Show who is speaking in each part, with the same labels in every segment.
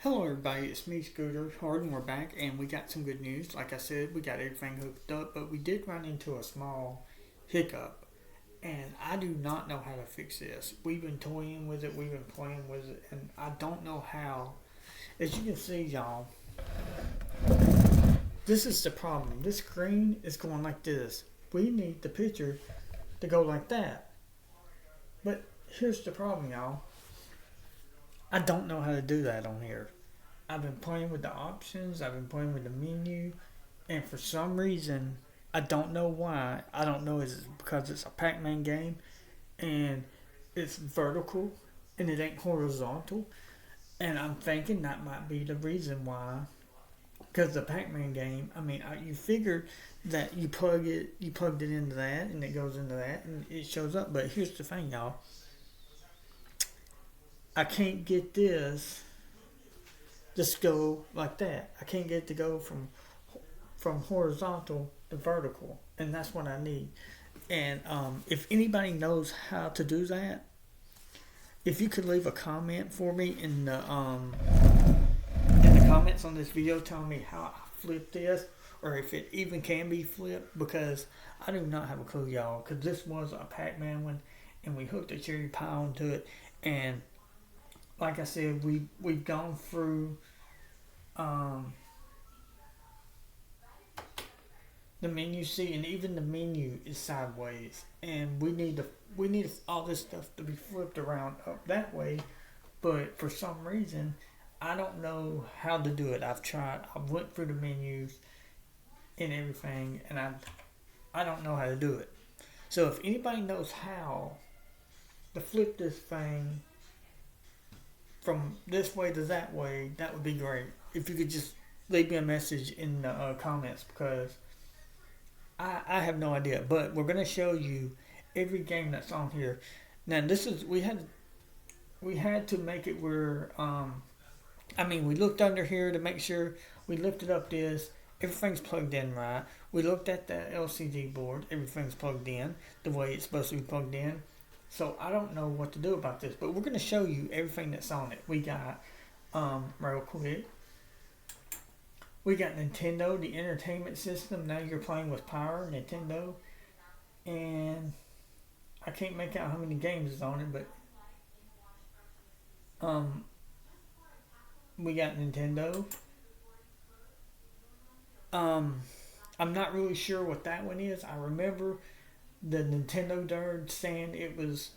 Speaker 1: Hello everybody, it's me Scooter Hardin. We're back and we got some good news. Like I said, we got everything hooked up, but we did run into a small hiccup and I do not know how to fix this. We've been toying with it, we've been playing with it, and I don't know how. As you can see, y'all, this is the problem. This screen is going like this. We need the picture to go like that. But here's the problem, y'all. I don't know how to do that on here. I've been playing with the options, I've been playing with the menu, and for some reason, I don't know why. I don't know, is it because it's a Pac Man game and it's vertical and it ain't horizontal? And I'm thinking that might be the reason why. Because the Pac Man game, you figured that you plugged it into that and it goes into that and it shows up. But here's the thing, y'all. I can't get this just go like that. I can't get it to go from horizontal to vertical, and that's what I need. And if anybody knows how to do that, if you could leave a comment for me in the comments on this video, telling me how I flip this, or if it even can be flipped, because I do not have a clue, y'all. Because this was a Pac-Man one, and we hooked a cherry pie onto it, and like I said, we've gone through the menu. See, and even the menu is sideways, and we need all this stuff to be flipped around up that way. But for some reason, I don't know how to do it. I've tried. I went through the menus and everything, and I don't know how to do it. So if anybody knows how to flip this thing from this way to that way, that would be great. If you could just leave me a message in the comments, because I have no idea. But we're gonna show you every game that's on here. Now this is we had to make it where we looked under here to make sure. We lifted up this. Everything's plugged in right. We looked at the LCD board. Everything's plugged in the way it's supposed to be plugged in. So I don't know what to do about this, but we're going to show you everything that's on it. We got, real quick, we got Nintendo, the entertainment system. Now you're playing with power, Nintendo. And I can't make out how many games is on it, but we got Nintendo. I'm not really sure what that one is. I remember the Nintendo nerd saying it was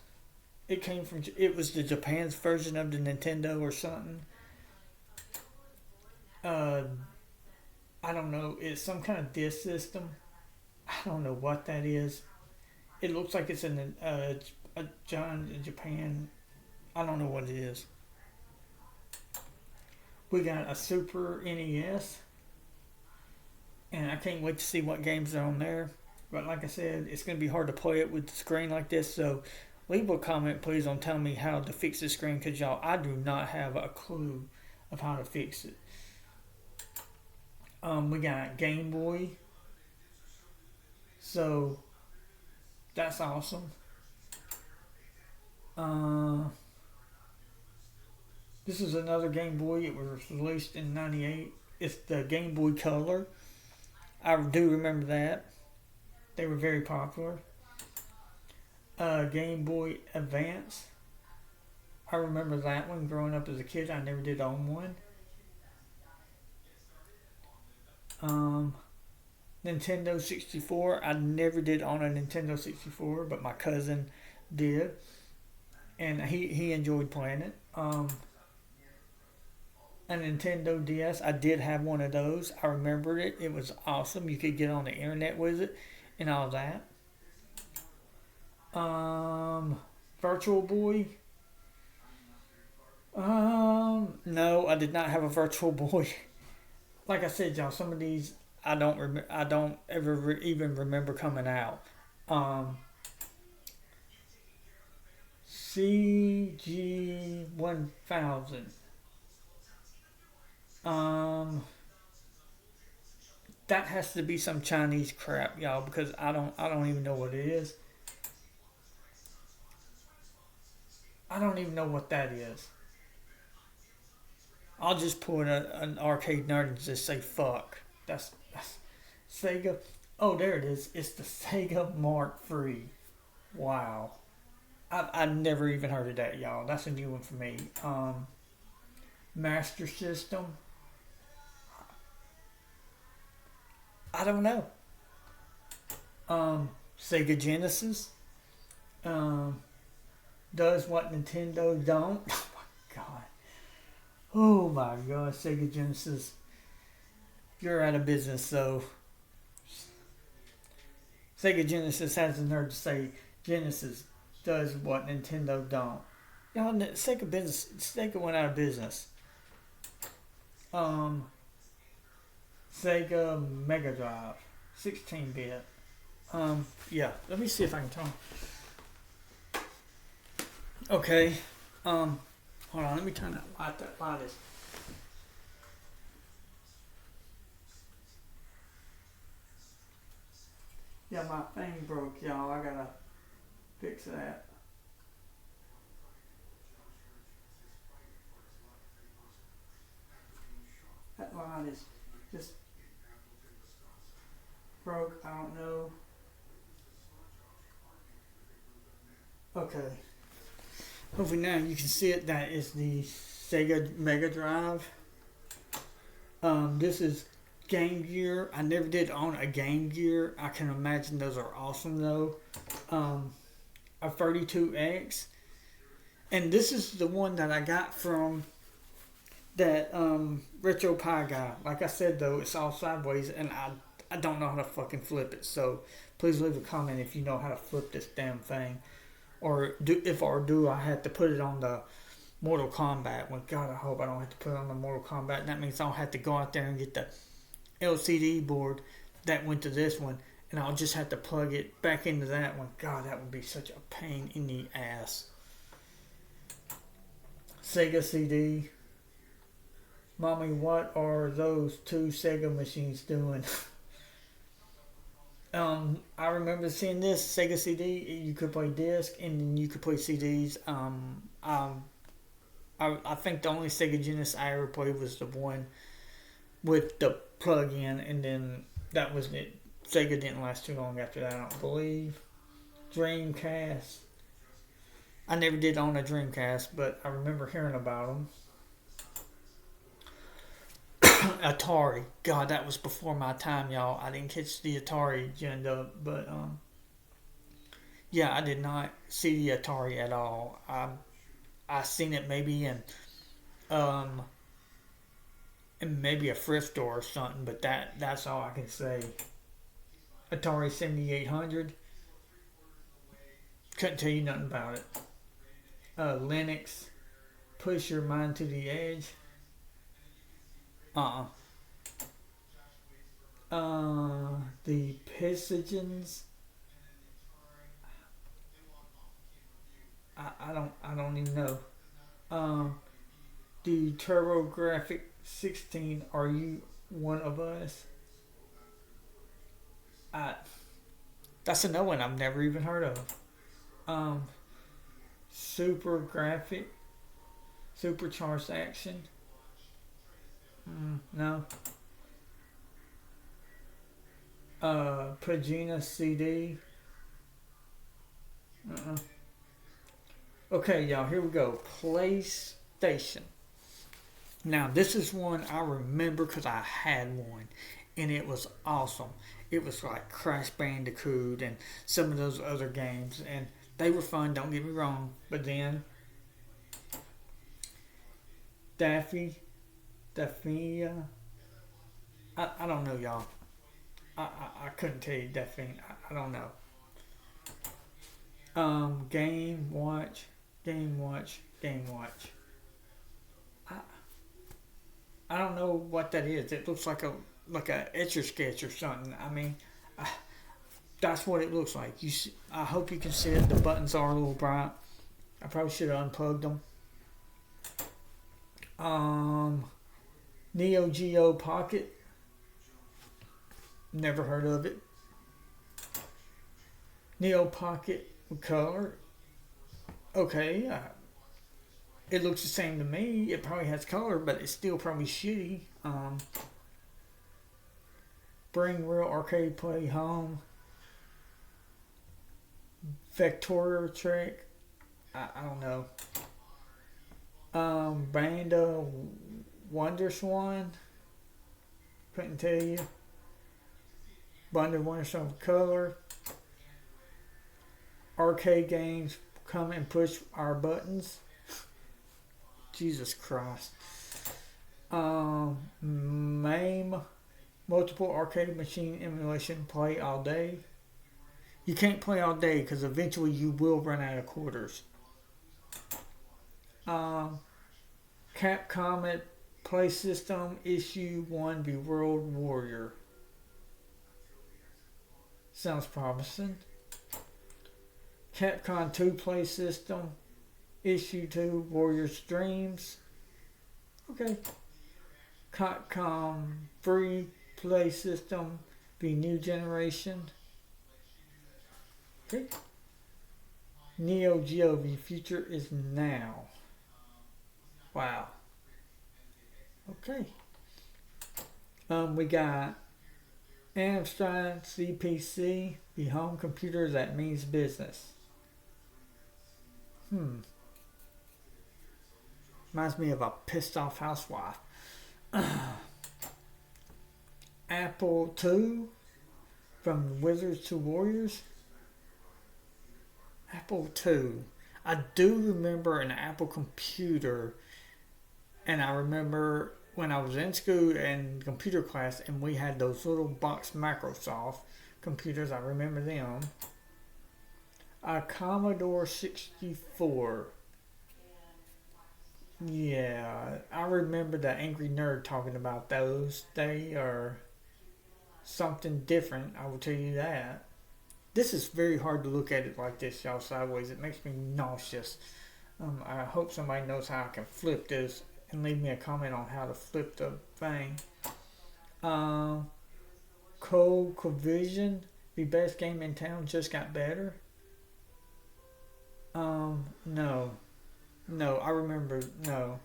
Speaker 1: the Japan's version of the Nintendo or something. I don't know. It's some kind of disc system. I don't know what that is. It looks like it's in Japan. I don't know what it is. We got a Super NES, and I can't wait to see what games are on there. But like I said, it's going to be hard to play it with the screen like this. So leave a comment, please, on telling me how to fix the screen. Because, y'all, I do not have a clue of how to fix it. We got Game Boy. So that's awesome. This is another Game Boy. It was released in '98. It's the Game Boy Color. I do remember that. They were very popular. Game Boy Advance. I remember that one growing up as a kid. I never did own one. Nintendo 64. I never did own a Nintendo 64, but my cousin did. And he enjoyed playing it. A Nintendo DS. I did have one of those. I remembered it. It was awesome. You could get on the internet with it and all that. Virtual Boy. No, I did not have a Virtual Boy. Like I said, y'all, some of these I don't ever even remember coming out. CG 1000. That has to be some Chinese crap, y'all, because I don't even know what it is. I don't even know what that is. I'll just put an arcade nerd and just say fuck. That's Sega. Oh, there it is. It's the Sega Mark III. Wow. I never even heard of that, y'all. That's a new one for me. Master System. I don't know. Sega Genesis. Um, does what Nintendo don't. Oh my god. Oh my god, Sega Genesis. You're out of business, so Sega Genesis has the nerve to say Genesis does what Nintendo don't. Y'all, Sega went out of business. Sega Mega Drive, 16-bit. Yeah. Let me see if I can turn. Okay. Hold on. Let me turn that light. That light is. Yeah, my thing broke, y'all. I gotta fix that. That line is just broke. I don't know. Okay. Hopefully now you can see it. That is the Sega Mega Drive. This is Game Gear. I never did own a Game Gear. I can imagine those are awesome though. A 32X. And this is the one that I got from that Retro Pie guy. Like I said though, it's all sideways and I don't know how to fucking flip it. So please leave a comment if you know how to flip this damn thing. Or if I do, I have to put it on the Mortal Kombat. Well, God, I hope I don't have to put it on the Mortal Kombat. And that means I'll have to go out there and get the LCD board that went to this one. And I'll just have to plug it back into that one. God, that would be such a pain in the ass. Sega Cd. Mommy, what are those two Sega machines doing? I remember seeing this Sega CD. You could play disc and then you could play CDs. I think the only Sega Genesis I ever played was the one with the plug-in, and then that was it. Sega didn't last too long after that, I don't believe. Dreamcast. I never did own a Dreamcast, but I remember hearing about them. Atari. God, that was before my time, y'all. I didn't catch the Atari agenda, but yeah, I did not see the Atari at all. I seen it maybe um in maybe a thrift store or something, but that's all I can say. Atari 7800. Couldn't tell you nothing about it. Linux. Push your mind to the edge. The Pisagens. I don't even know. The TurboGrafx 16. Are you one of us? That's another one I've never even heard of. Super Graphic. Supercharged Action. No. Pagina CD. Okay, y'all, here we go. PlayStation. Now, this is one I remember because I had one, and it was awesome. It was like Crash Bandicoot and some of those other games, and they were fun, don't get me wrong. But then, Daffy, I don't know, y'all. I couldn't tell you Daffy. I don't know. Game Watch. I don't know what that is. It looks like a etch a sketch or something. I mean, that's what it looks like. I hope you can see it. The buttons are a little bright. I probably should have unplugged them. Neo Geo Pocket. Never heard of it. Neo Pocket Color. Okay. It looks the same to me. It probably has color, but it's still probably shitty. Bring real arcade play home. Vector Trek. I don't know. Band of Wonderswan. Couldn't tell you. Band of Wonderswan color. Arcade games come and push our buttons. Jesus Christ. MAME. Multiple arcade machine emulation. Play all day. You can't play all day because eventually you will run out of quarters. Capcom Play System Issue 1 The World Warrior. Sounds promising. Capcom 2 Play System Issue 2 Warrior Streams. Okay. Capcom 3 Play System The New Generation. Okay. Neo Geo The Future is Now. Wow. Okay. We got Amstrad CPC, the home computer that means business. Reminds me of a pissed off housewife. Apple II, from Wizards to Warriors. Apple II. I do remember an Apple computer, and I remember when I was in school and computer class, and we had those little box Microsoft computers. I remember them. A Commodore 64. Yeah, I remember the Angry Nerd talking about those. They are something different, I will tell you that. This is very hard to look at it like this, y'all, sideways. It makes me nauseous. I hope somebody knows how I can flip this and leave me a comment on how to flip the thing. ColeCovision, the best game in town, just got better. No, I remember, no.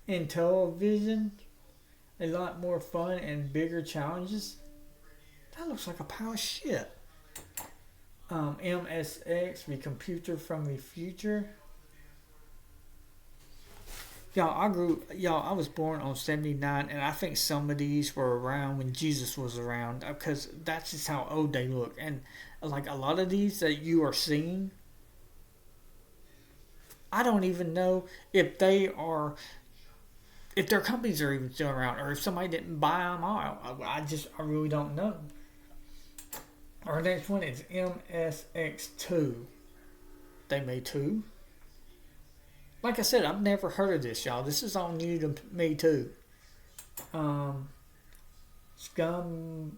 Speaker 1: Intellivision, a lot more fun and bigger challenges. That looks like a pile of shit. MSX, the computer from the future. I was born on 79, and I think some of these were around when Jesus was around, because that's just how old they look. And like a lot of these that you are seeing, I don't even know if their companies are even still around, or if somebody didn't buy them out. I really don't know. Our next one is MSX2. They made two. Like I said, I've never heard of this, y'all. This is all new to me too. Scummy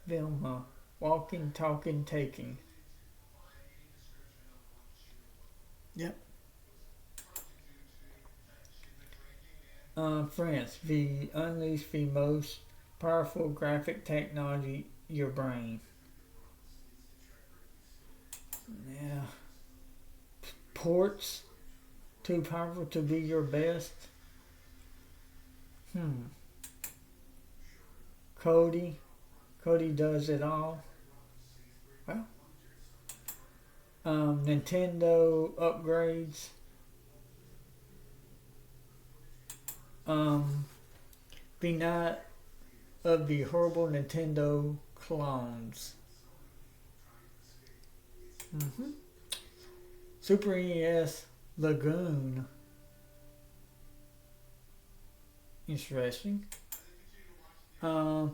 Speaker 1: Vilma. Walking, talking, taking. Yep. France. The unleash the most powerful graphic technology, your brain. Yeah. Ports. Too powerful to be your best. Cody does it all. Well. Nintendo upgrades. Be not of the horrible Nintendo clones. Super NES Lagoon. Interesting. Super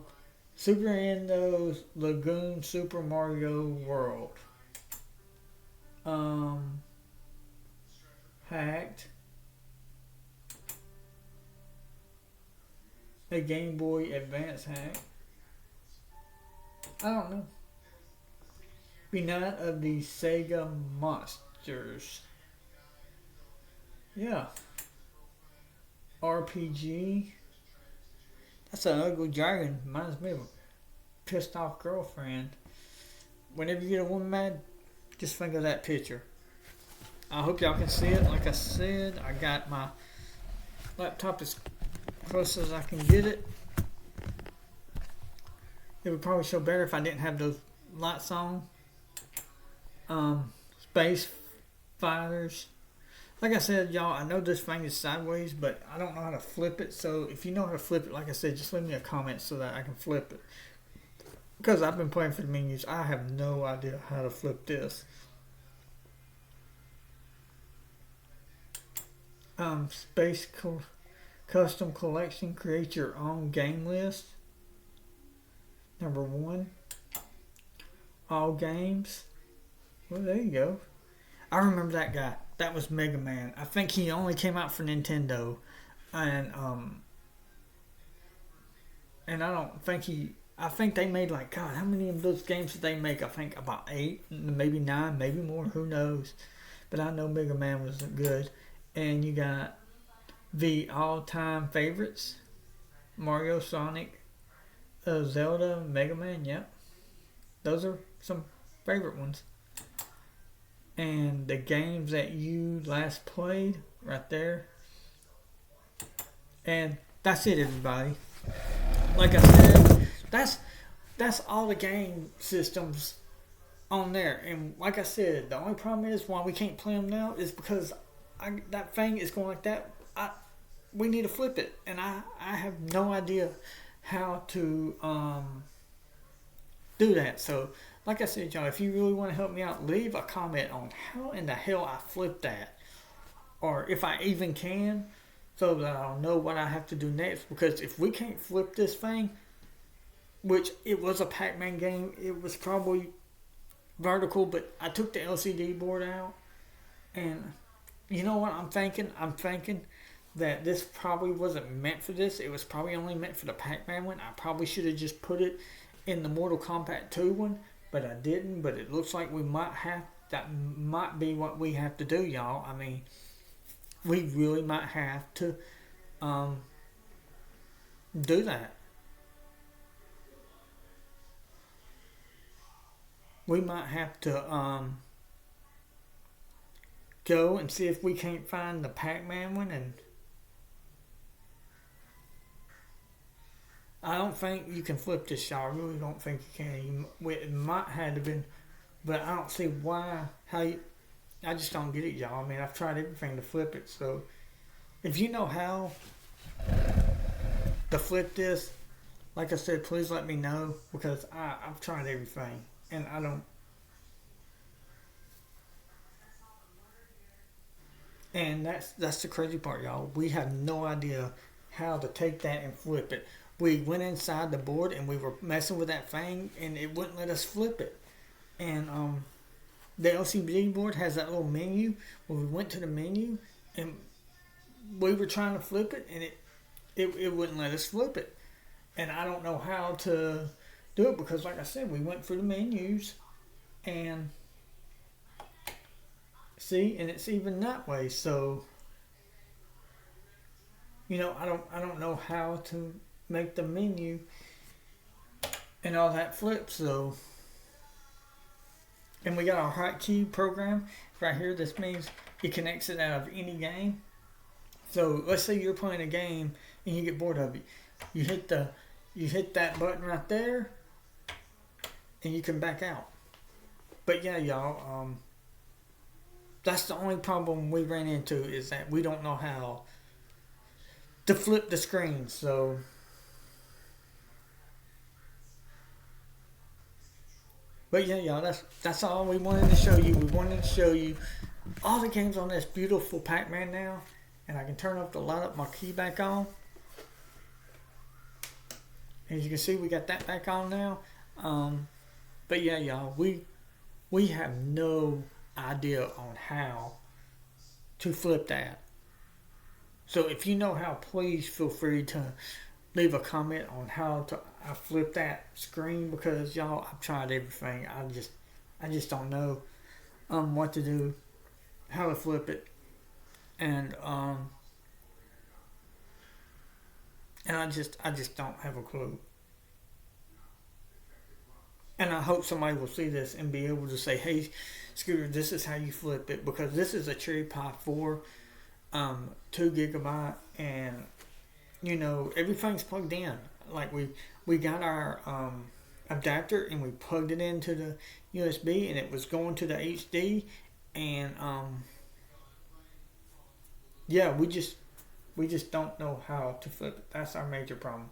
Speaker 1: Nintendo's Lagoon Super Mario World. Hacked. A Game Boy Advance hack. I don't know. Be not of the Sega monsters. Yeah. RPG. That's an ugly dragon. Reminds me of a pissed off girlfriend. Whenever you get a woman mad, just think of that picture. I hope y'all can see it. Like I said, I got my laptop as close as I can get it. It would probably show better if I didn't have those lights on. Space fighters. Like I said, y'all, I know this thing is sideways, but I don't know how to flip it. So if you know how to flip it, like I said, just leave me a comment so that I can flip it. Because I've been playing for the menus, I have no idea how to flip this. Space custom collection. Create your own game list. Number 1. All games. Well, there you go. I remember that guy. That was Mega Man. I think he only came out for Nintendo, and I don't think he. I think they made like, God, how many of those games did they make? I think about 8, maybe 9, maybe more. Who knows? But I know Mega Man was good. And you got the all-time favorites: Mario, Sonic, Zelda, Mega Man. Yep, those are some favorite ones. And the games that you last played, right there. And that's it, everybody. Like I said, that's all the game systems on there. And like I said, the only problem is why we can't play them now is because that thing is going like that. We need to flip it, and I have no idea how to do that. So, like I said, y'all, if you really want to help me out, leave a comment on how in the hell I flip that, or if I even can, so that I'll know what I have to do next. Because if we can't flip this thing, which it was a Pac-Man game, it was probably vertical, but I took the LCD board out, and you know what I'm thinking? I'm thinking that this probably wasn't meant for this. It was probably only meant for the Pac-Man one. I probably should have just put it in the Mortal Kombat 2 one, but I didn't. But it looks like we might have, that might be what we have to do, y'all. I mean, we really might have to do that. We might have to go and see if we can't find the Pac-Man one, and I don't think you can flip this, y'all. I really don't think you can. It might have been, but I don't see why. I just don't get it, y'all. I mean, I've tried everything to flip it. So, if you know how to flip this, like I said, please let me know, because I've tried everything and I don't. And that's the crazy part, y'all. We have no idea how to take that and flip it. We went inside the board and we were messing with that thing, and it wouldn't let us flip it. And the LCD board has that little menu. When we went to the menu and we were trying to flip it, and it wouldn't let us flip it. And I don't know how to do it, because like I said, we went through the menus and see, and it's even that way. So, you know, I don't know how to make the menu and all that flip. So, and we got our hotkey program right here. This means it connects it out of any game. So let's say you're playing a game and you get bored of it. You hit that button right there, and you can back out. But yeah, y'all, that's the only problem we ran into, is that we don't know how to flip the screen. So, but yeah, y'all, that's all we wanted to show you. We wanted to show you all the games on this beautiful Pac-Man now, and I can turn up the light up my key back on. As you can see, we got that back on now. But yeah, y'all, we have no idea on how to flip that. So if you know how, please feel free to leave a comment on how to flip that screen, because y'all, I've tried everything. I just don't know what to do, how to flip it, and I just don't have a clue. And I hope somebody will see this and be able to say, hey, Scooter, this is how you flip it. Because this is a Cherry Pie 4, 2 gigabyte, and, you know, everything's plugged in. Like, we got our adapter, and we plugged it into the USB, and it was going to the HD, and, yeah, we just don't know how to flip it. That's our major problem.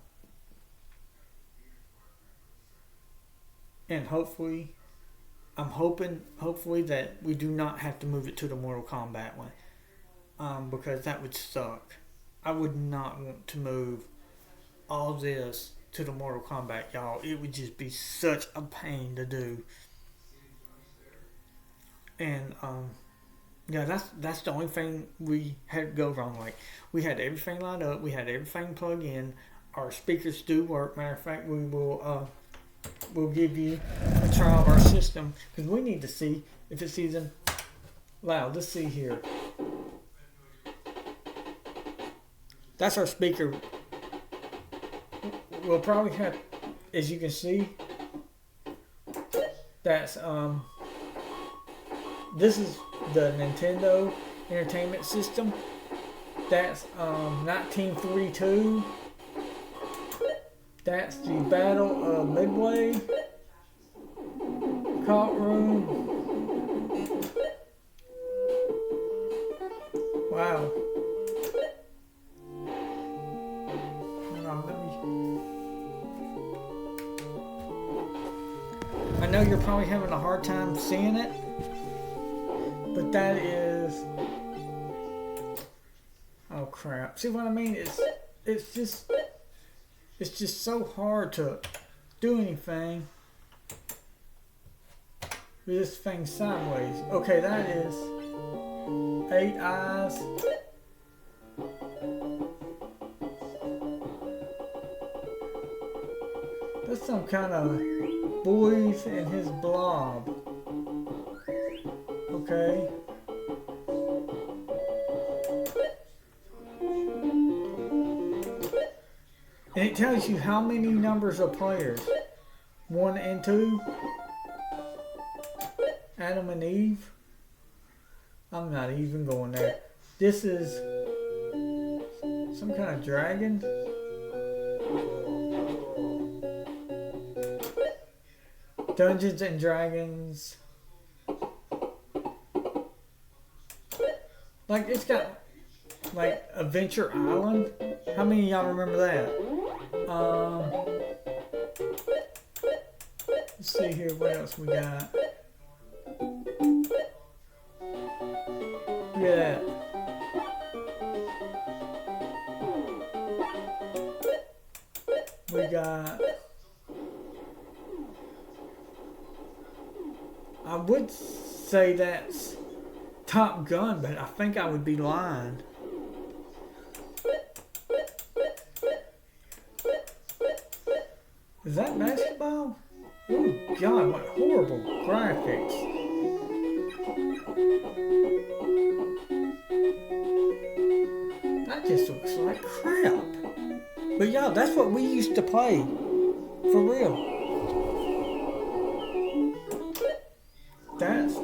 Speaker 1: And hopefully that we do not have to move it to the Mortal Kombat one. Because that would suck. I would not want to move all this to the Mortal Kombat, y'all. It would just be such a pain to do. And yeah, that's the only thing we had go wrong. Like, we had everything lined up, we had everything plugged in. Our speakers do work. Matter of fact, we'll give you a trial of our system, because we need to see if it's even loud. Let's see here. That's our speaker. We'll probably have, as you can see, that's this is the Nintendo Entertainment System. That's 1942. That's the Battle of Midway. Cult Room. Wow. Hold on, I know you're probably having a hard time seeing it, but that is, oh crap. See what I mean? It's just so hard to do anything with this thing sideways. Okay, that is 8 eyes. That's some kind of boys and his blob. Okay. And it tells you how many numbers of players. 1 and 2. Adam and Eve. I'm not even going there. This is some kind of dragon. Dungeons and Dragons. Like, it's got like Adventure Island. How many of y'all remember that? Let's see here, what else we got? Look at that. We got, I would say that's Top Gun, but I think I would be lying. Is that basketball? Oh God, what horrible graphics. That just looks like crap. But y'all, that's what we used to play. For real. That's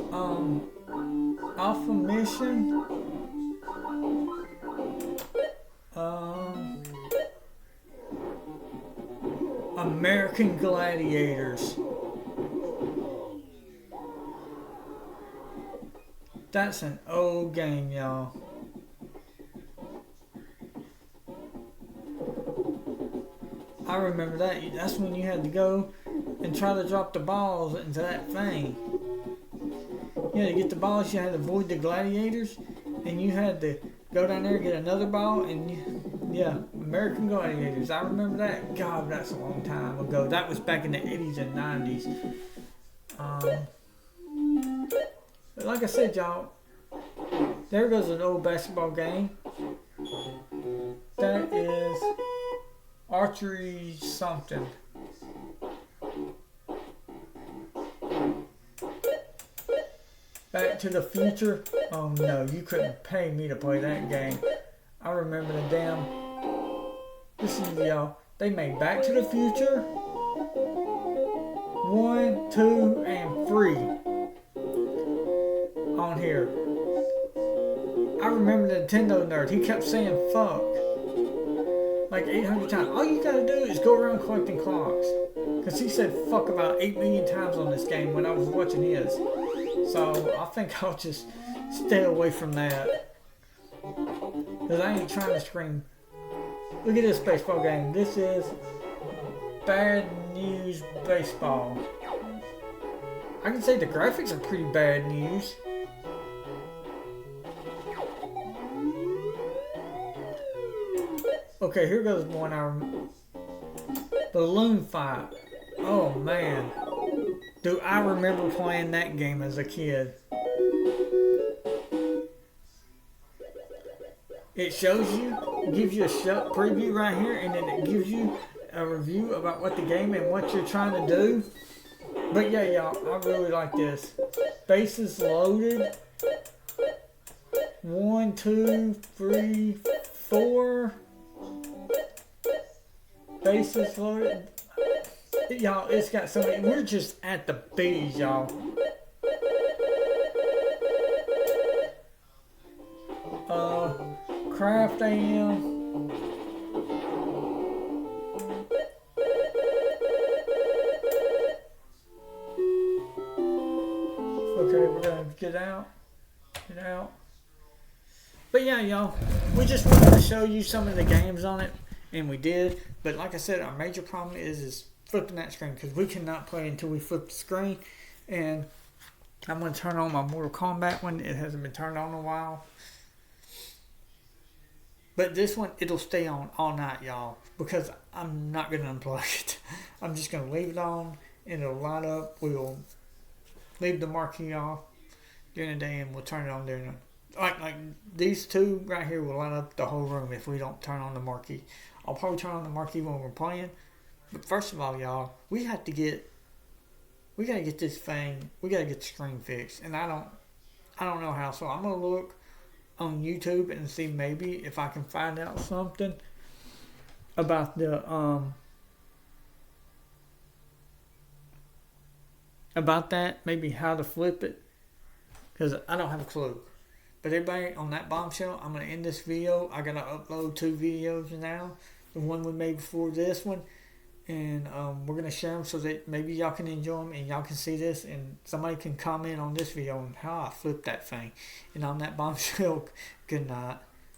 Speaker 1: Alpha Mission. American Gladiators. That's an old game, y'all. I remember that. That's when you had to go and try to drop the balls into that thing. You had to get the balls, you had to avoid the gladiators, and you had to go down there and get another ball, and yeah, American Gladiators. I remember that. God, that's a long time ago. That was back in the 80s and 90s. But like I said, y'all, there goes an old basketball game. That is archery something. Back to the Future. Oh no, you couldn't pay me to play that game. I remember the damn. Listen to y'all. They made Back to the Future 1, 1, 2, and 3 on here. I remember the Nintendo nerd. He kept saying fuck like 800 times. All you gotta do is go around collecting clocks. Because he said fuck about 8 million times on this game when I was watching his. So I think I'll just stay away from that. Because I ain't trying to scream. Look at this baseball game. This is Bad News Baseball. I can say the graphics are pretty bad news. Okay, here goes one. Balloon Fight. Oh man. Do I remember playing that game as a kid? It shows you, gives you a preview right here, and then it gives you a review about what the game and what you're trying to do. But yeah, y'all, I really like this. Bases loaded. 1, 2, 3, 4. Bases loaded. Y'all, it's got so many. We're just at the bees, y'all. Craft AM. Okay, we're gonna get out. But yeah, y'all, we just wanted to show you some of the games on it, and we did. But like I said, our major problem is flipping that screen, because we cannot play until we flip the screen. And I'm gonna turn on my Mortal Kombat one. It hasn't been turned on in a while. But this one, it'll stay on all night, y'all, because I'm not going to unplug it. I'm just going to leave it on, and it'll light up. We'll leave the marquee off during the day, and we'll turn it on during the... Like these two right here will light up the whole room if we don't turn on the marquee. I'll probably turn on the marquee when we're playing. But first of all, y'all, we got to get this thing, we got to get the screen fixed. And I don't know how, so I'm going to look on YouTube and see maybe if I can find out something about the about that, maybe how to flip it, because I don't have a clue. But everybody, on that bombshell, I'm going to end this video. I got to upload 2 videos now, the one we made before this one, and we're going to share them so that maybe y'all can enjoy them and y'all can see this, and somebody can comment on this video on how I flipped that thing. And on that bombshell, good night.